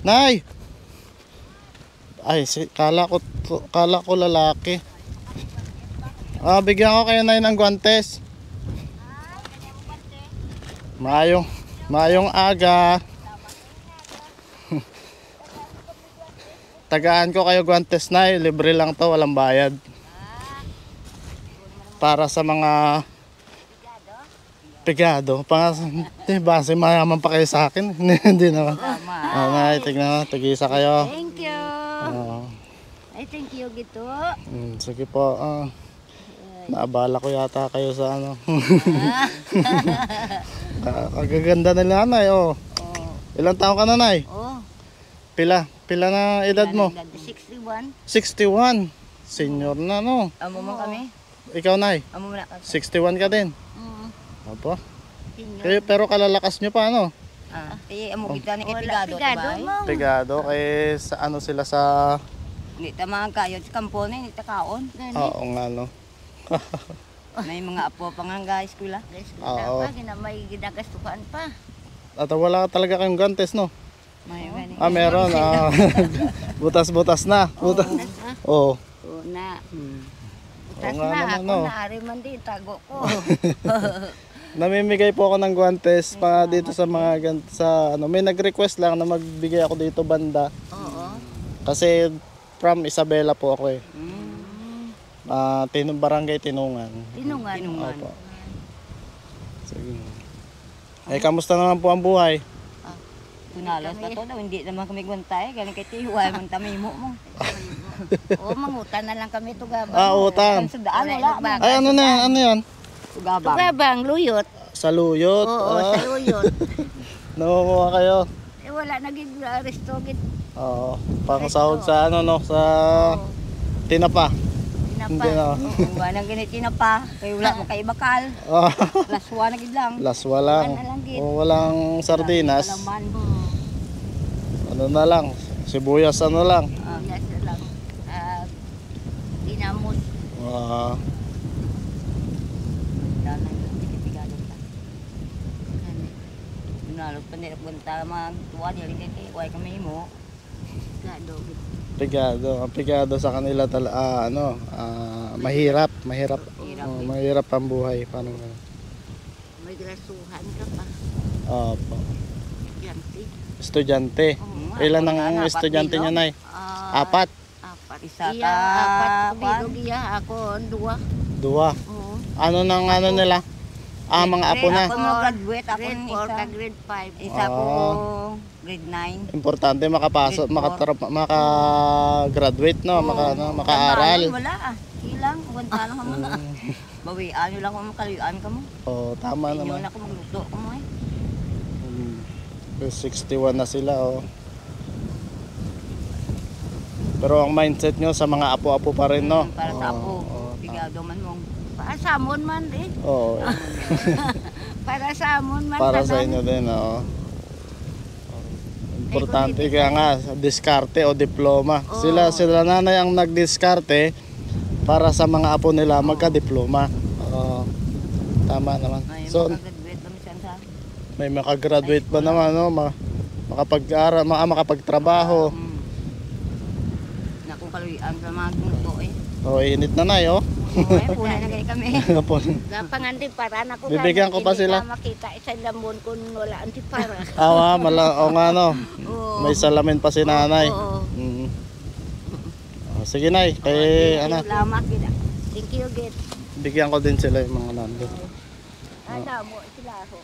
Nay! Ay, kala ko lalaki. Bigyan ko kayo Nay ng guwantes. Maayong aga. Tagaan ko kayo guwantes Nay. Libre lang to, walang bayad. Para sa mga pigado. Base mayaman pa kayo sa akin. Hindi naman. Nay, tignan mo. Tig-isa kayo. Thank you. Ay, thank you gito. Sige po. Naabala ko yata kayo sa ano. Kagaganda na Nanay. Ilang taon ka na Nay? Pila na edad mo? 61. 61. Senior na no. Amo mo kami? Ikaw Nay? Amo mo na kami. 61 ka din. Opo. Pero kalalakas nyo pa ano? Amo kita ni kay pigado ba? Pigado kay sa ano sila sa Ni tamang kayo sa kampo ni takaon. oo nga no. May mga apo pa nga guys eskwela. Oo. May ginagastuhan pa. At wala talaga kayong gantes no? May gani. Meron. Butas-butas na. Oo. Na. Oo Tas nga na naman, ako no. naari man din tago ko. Namimigay po ako ng guantes pa dito sa mga sa ano, may nag-request lang na magbigay ako dito banda. Oo. Kasi from Isabela po ako eh. Barangay Tinungan. Tinungan. Opo. Sige. Kamusta naman po ang buhay? Punalos na to daw, hindi naman kami guwantay. Galing kay Tihuay, man tamimo mo. Mangutan na lang kami tugabang. Utan. Wala. Ay, ano yan? Tugabang, luyot. Sa luyot? Oo, sa luyot. Namumuha kayo? Wala naging resto. Oo, pangasahod sa ano no, sa tinapa. Hindi na. Wala nang ginitina pa. Kaya wala mo kay bakal. Laswa na gid lang. Laswa lang. O walang sardinas. Ano na lang, sibuyas ano lang. Yes lang. Dinamos. Nalo pa nila punta magtuwa dili kay kuy kami mo. Pigado sa kanila mahirap ang buhay paano may grasuhan ka pa. Opo. Estudyante. Ilan ang estudyante niya Nay? 4. Isa ka. Apat bilog iya ako 2. Ano nang ano nila? Mga apo na. Ako graduate ako grade 5. Isa ko grade 9. Importante makapasok, maka-graduate no, maka-aral. Wala ilang wala lang mo na. Bawian nyo lang kung makalayuan ka mo. Tama naman. Inyo na kung magluto ka mo 61 na sila Pero ang mindset nyo sa mga apo-apo pa rin no. Para sa apo. Bigado man mong. Para sa amon man din. Oo. Para sa amon man. Para sa inyo din Importante kaya nga diskarte o diploma. Sila nanay ang nagdiskarte para sa mga apo nila magka-diploma. Tama naman. So may makagraduate ba naman no, makapag-aral, makapagtrabaho. Na kung kaluyan sa mga gluto init na Nay punay na kayo kami. Gapangan din para na ko. Bibigyan ko pa sila. Makita isang lamon kung wala antipara. Nga no. May salamin pa si Nanay. Sige Nay, kay salamat kita. Thank you, Git. Bigyan ko din sila yung mga nando. Ada mo sila ho.